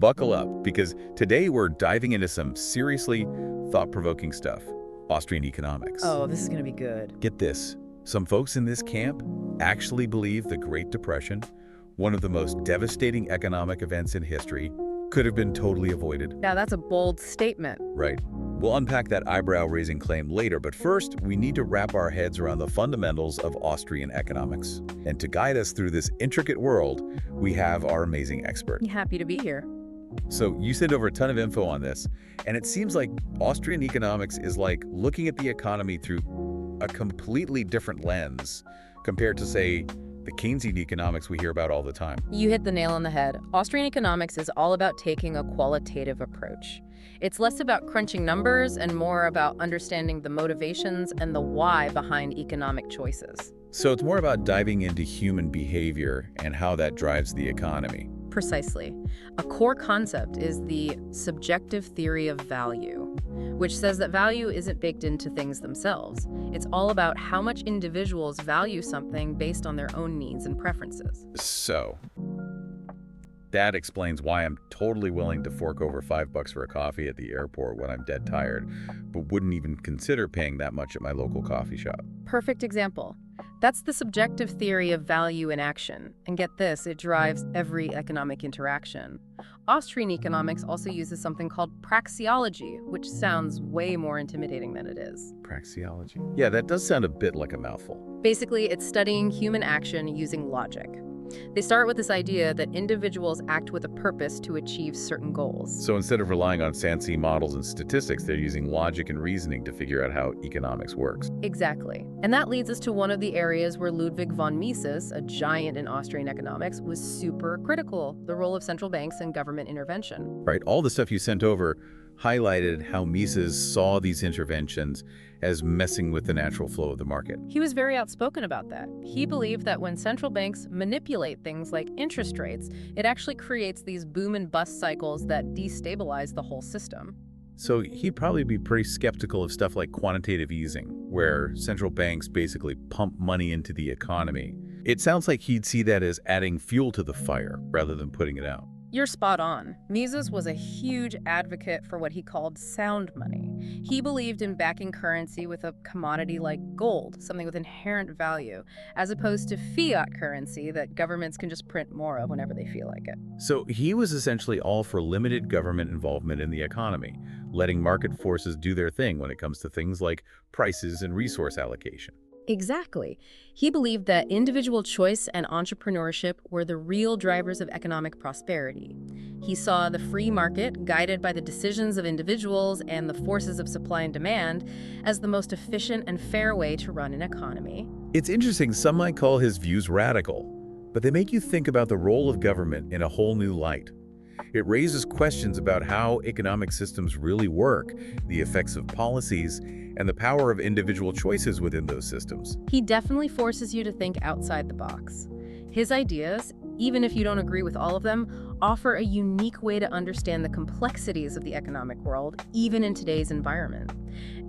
buckle up, because today we're diving into some seriously thought-provoking stuff. Austrian economics. Oh, this is going to be good. Get this. Some folks in this camp actually believe the Great Depression, one of the most devastating economic events in history, could have been totally avoided. Now, that's a bold statement. Right. We'll unpack that eyebrow-raising claim later, but first, we need to wrap our heads around the fundamentals of Austrian economics. And to guide us through this intricate world, we have our amazing expert. Happy to be here. So you sent over a ton of info on this, and it seems like Austrian economics is like looking at the economy through a completely different lens compared to, say, the Keynesian economics we hear about all the time. You hit the nail on the head. Austrian economics is all about taking a qualitative approach. It's less about crunching numbers and more about understanding the motivations and the why behind economic choices. So it's more about diving into human behavior and how that drives the economy. Precisely. A core concept is the subjective theory of value, which says that value isn't baked into things themselves. It's all about how much individuals value something based on their own needs and preferences. So that explains why I'm totally willing to fork over $5 for a coffee at the airport when I'm dead tired, but wouldn't even consider paying that much at my local coffee shop. Perfect example. That's the subjective theory of value in action. And get this, it drives every economic interaction. Austrian economics also uses something called praxeology, which sounds way more intimidating than it is. Praxeology? Yeah, that does sound a bit like a mouthful. Basically, it's studying human action using logic. They start with this idea that individuals act with a purpose to achieve certain goals. So instead of relying on fancy models and statistics, they're using logic and reasoning to figure out how economics works. Exactly. And that leads us to one of the areas where Ludwig von Mises, a giant in Austrian economics, was super critical: the role of central banks and government intervention. Right, all the stuff you sent over highlighted how Mises saw these interventions as messing with the natural flow of the market. He was very outspoken about that. He believed that when central banks manipulate things like interest rates, it actually creates these boom and bust cycles that destabilize the whole system. So he'd probably be pretty skeptical of stuff like quantitative easing, where central banks basically pump money into the economy. It sounds like he'd see that as adding fuel to the fire rather than putting it out. You're spot on. Mises was a huge advocate for what he called sound money. He believed in backing currency with a commodity like gold, something with inherent value, as opposed to fiat currency that governments can just print more of whenever they feel like it. So he was essentially all for limited government involvement in the economy, letting market forces do their thing when it comes to things like prices and resource allocation. Exactly. He believed that individual choice and entrepreneurship were the real drivers of economic prosperity. He saw the free market, guided by the decisions of individuals and the forces of supply and demand, as the most efficient and fair way to run an economy. It's interesting, some might call his views radical, but they make you think about the role of government in a whole new light. It raises questions about how economic systems really work, the effects of policies, and the power of individual choices within those systems. He definitely forces you to think outside the box. His ideas, even if you don't agree with all of them, offer a unique way to understand the complexities of the economic world, even in today's environment.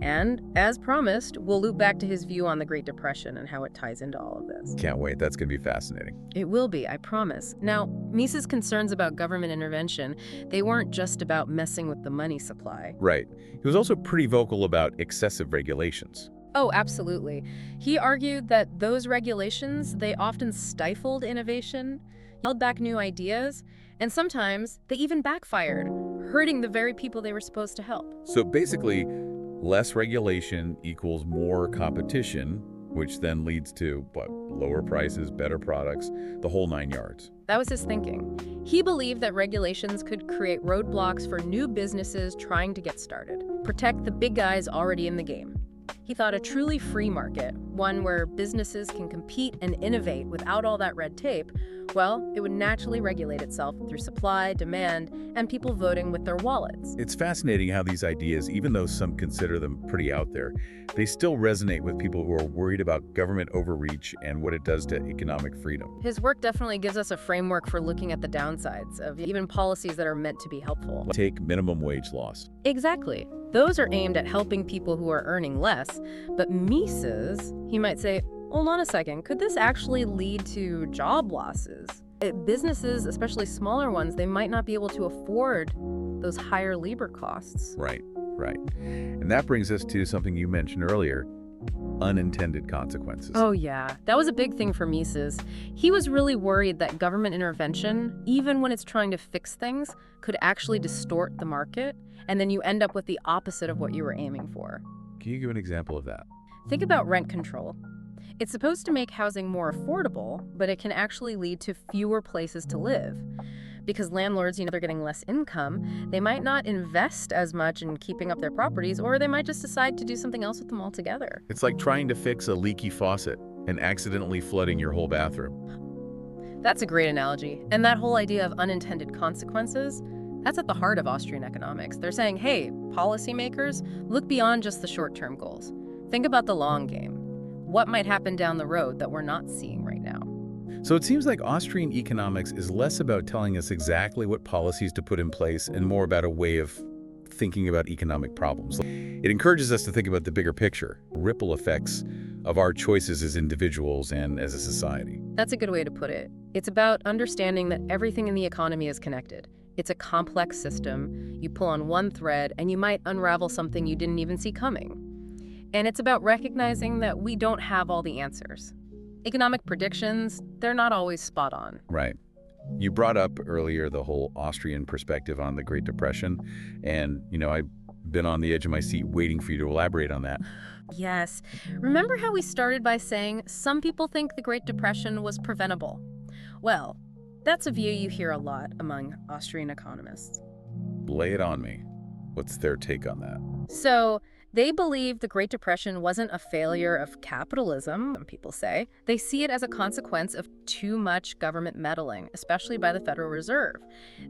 And, as promised, we'll loop back to his view on the Great Depression and how it ties into all of this. Can't wait, that's going to be fascinating. It will be, I promise. Now, Mises' concerns about government intervention, they weren't just about messing with the money supply. Right. He was also pretty vocal about excessive regulations. Oh, absolutely. He argued that those regulations, they often stifled innovation, held back new ideas, and sometimes they even backfired, hurting the very people they were supposed to help. So basically, less regulation equals more competition, which then leads to, lower prices, better products, the whole 9 yards. That was his thinking. He believed that regulations could create roadblocks for new businesses trying to get started, protect the big guys already in the game. He thought a truly free market, one where businesses can compete and innovate without all that red tape, well, it would naturally regulate itself through supply, demand, and people voting with their wallets. It's fascinating how these ideas, even though some consider them pretty out there, they still resonate with people who are worried about government overreach and what it does to economic freedom. His work definitely gives us a framework for looking at the downsides of even policies that are meant to be helpful. Take minimum wage laws. Exactly. Those are aimed at helping people who are earning less, but Mises, he might say, hold on a second, could this actually lead to job losses? Businesses, especially smaller ones, they might not be able to afford those higher labor costs. Right, right. And that brings us to something you mentioned earlier, unintended consequences. Oh yeah, that was a big thing for Mises. He was really worried that government intervention, even when it's trying to fix things, could actually distort the market, and then you end up with the opposite of what you were aiming for. Can you give an example of that? Think about rent control. It's supposed to make housing more affordable, but it can actually lead to fewer places to live. Because landlords, they're getting less income, they might not invest as much in keeping up their properties, or they might just decide to do something else with them altogether. It's like trying to fix a leaky faucet and accidentally flooding your whole bathroom. That's a great analogy. And that whole idea of unintended consequences, that's at the heart of Austrian economics. They're saying, hey, policymakers, look beyond just the short-term goals. Think about the long game. What might happen down the road that we're not seeing right now? So it seems like Austrian economics is less about telling us exactly what policies to put in place and more about a way of thinking about economic problems. It encourages us to think about the bigger picture, ripple effects of our choices as individuals and as a society. That's a good way to put it. It's about understanding that everything in the economy is connected. It's a complex system. You pull on one thread and you might unravel something you didn't even see coming. And it's about recognizing that we don't have all the answers. Economic predictions, they're not always spot on. Right. You brought up earlier the whole Austrian perspective on the Great Depression, and, I've been on the edge of my seat waiting for you to elaborate on that. Yes. Remember how we started by saying some people think the Great Depression was preventable? Well, that's a view you hear a lot among Austrian economists. Lay it on me. What's their take on that? So, they believe the Great Depression wasn't a failure of capitalism, some people say. They see it as a consequence of too much government meddling, especially by the Federal Reserve.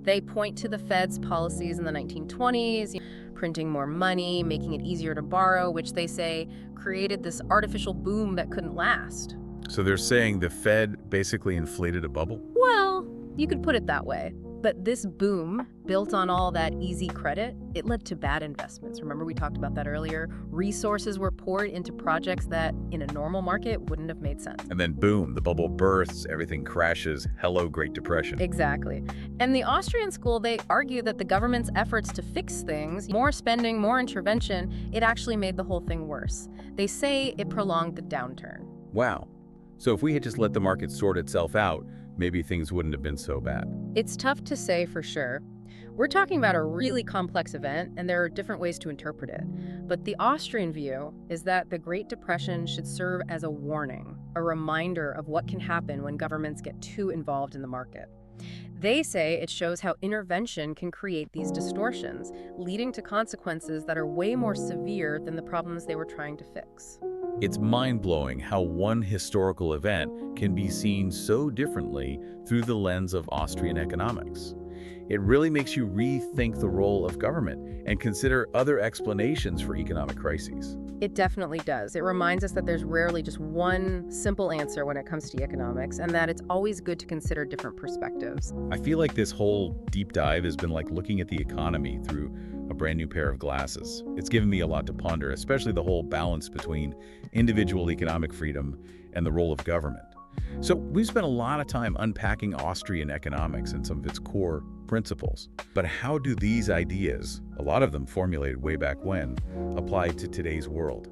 They point to the Fed's policies in the 1920s, printing more money, making it easier to borrow, which they say created this artificial boom that couldn't last. So they're saying the Fed basically inflated a bubble? Well, you could put it that way. But this boom, built on all that easy credit, it led to bad investments. Remember we talked about that earlier? Resources were poured into projects that, in a normal market, wouldn't have made sense. And then boom, the bubble bursts, everything crashes. Hello, Great Depression. Exactly. And the Austrian school, they argue that the government's efforts to fix things, more spending, more intervention, it actually made the whole thing worse. They say it prolonged the downturn. Wow. So if we had just let the market sort itself out, maybe things wouldn't have been so bad. It's tough to say for sure. We're talking about a really complex event, and there are different ways to interpret it. But the Austrian view is that the Great Depression should serve as a warning, a reminder of what can happen when governments get too involved in the market. They say it shows how intervention can create these distortions, leading to consequences that are way more severe than the problems they were trying to fix. It's mind-blowing how one historical event can be seen so differently through the lens of Austrian economics. It really makes you rethink the role of government and consider other explanations for economic crises. It definitely does. It reminds us that there's rarely just one simple answer when it comes to economics, and that it's always good to consider different perspectives. I feel like this whole deep dive has been like looking at the economy through a brand new pair of glasses. It's given me a lot to ponder, especially the whole balance between individual economic freedom and the role of government. So we've spent a lot of time unpacking Austrian economics and some of its core principles. But how do these ideas, a lot of them formulated way back when, apply to today's world?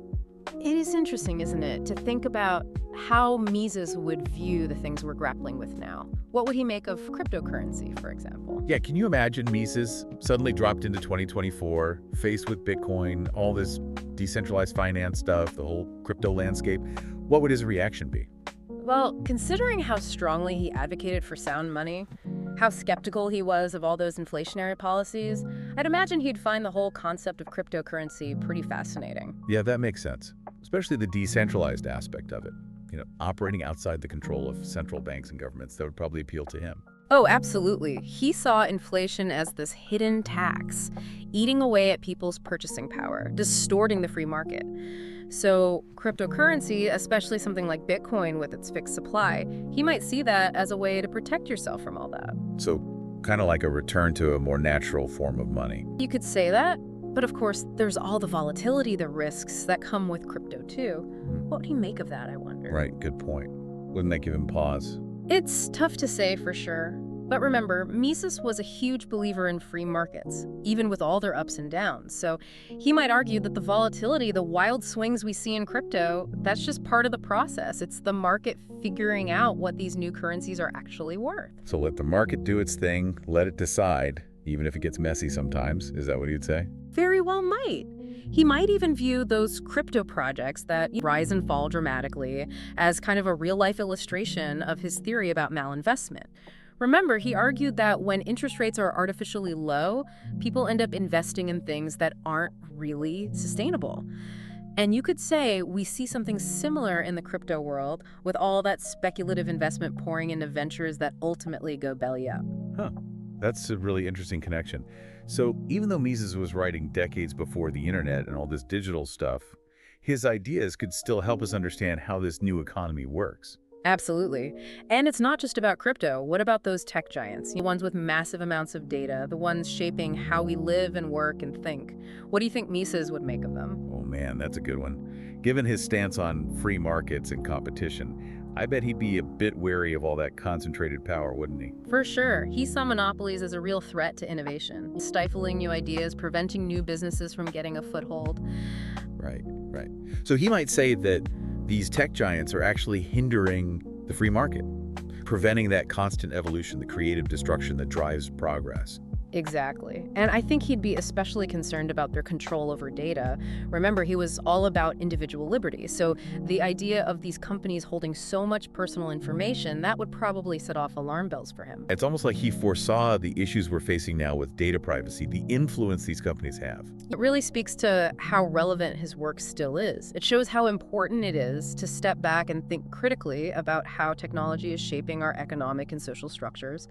It is interesting, isn't it, to think about how Mises would view the things we're grappling with now. What would he make of cryptocurrency, for example? Yeah, can you imagine Mises suddenly dropped into 2024, faced with Bitcoin, all this decentralized finance stuff, the whole crypto landscape? What would his reaction be? Well, considering how strongly he advocated for sound money, how skeptical he was of all those inflationary policies, I'd imagine he'd find the whole concept of cryptocurrency pretty fascinating. Yeah, that makes sense, especially the decentralized aspect of it. Operating outside the control of central banks and governments, that would probably appeal to him. Oh, absolutely. He saw inflation as this hidden tax, eating away at people's purchasing power, distorting the free market. So cryptocurrency, especially something like Bitcoin with its fixed supply, he might see that as a way to protect yourself from all that. So kind of like a return to a more natural form of money. You could say that, but of course, there's all the volatility, the risks that come with crypto too. What would he make of that, I wonder? Right, good point. Wouldn't that give him pause? It's tough to say for sure. But remember, Mises was a huge believer in free markets, even with all their ups and downs. So he might argue that the volatility, the wild swings we see in crypto, that's just part of the process. It's the market figuring out what these new currencies are actually worth. So let the market do its thing, let it decide, even if it gets messy sometimes. Is that what you'd say? Very well might. He might even view those crypto projects that rise and fall dramatically as kind of a real-life illustration of his theory about malinvestment. Remember, he argued that when interest rates are artificially low, people end up investing in things that aren't really sustainable. And you could say we see something similar in the crypto world with all that speculative investment pouring into ventures that ultimately go belly up. Huh. That's a really interesting connection. So even though Mises was writing decades before the internet and all this digital stuff, his ideas could still help us understand how this new economy works. Absolutely. And it's not just about crypto. What about those tech giants? The ones with massive amounts of data, the ones shaping how we live and work and think. What do you think Mises would make of them? Oh man, that's a good one. Given his stance on free markets and competition, I bet he'd be a bit wary of all that concentrated power, wouldn't he? For sure. He saw monopolies as a real threat to innovation, stifling new ideas, preventing new businesses from getting a foothold. Right. So he might say that these tech giants are actually hindering the free market, preventing that constant evolution, the creative destruction that drives progress. Exactly. And I think he'd be especially concerned about their control over data. Remember, he was all about individual liberty. So the idea of these companies holding so much personal information, that would probably set off alarm bells for him. It's almost like he foresaw the issues we're facing now with data privacy, the influence these companies have. It really speaks to how relevant his work still is. It shows how important it is to step back and think critically about how technology is shaping our economic and social structures.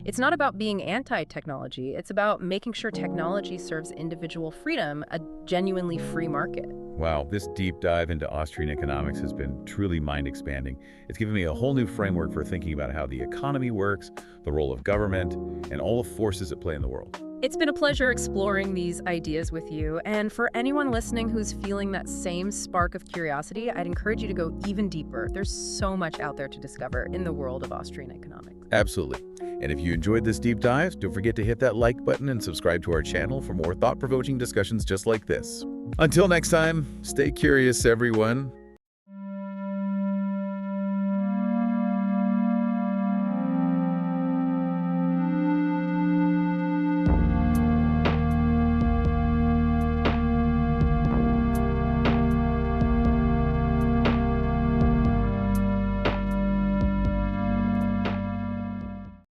It's not about being anti-technology. It's about making sure technology serves individual freedom, a genuinely free market. Wow, this deep dive into Austrian economics has been truly mind-expanding. It's given me a whole new framework for thinking about how the economy works, the role of government, and all the forces at play in the world. It's been a pleasure exploring these ideas with you, and for anyone listening who's feeling that same spark of curiosity, I'd encourage you to go even deeper. There's so much out there to discover in the world of Austrian economics. Absolutely. And if you enjoyed this deep dive, don't forget to hit that like button and subscribe to our channel for more thought-provoking discussions just like this. Until next time, stay curious, everyone.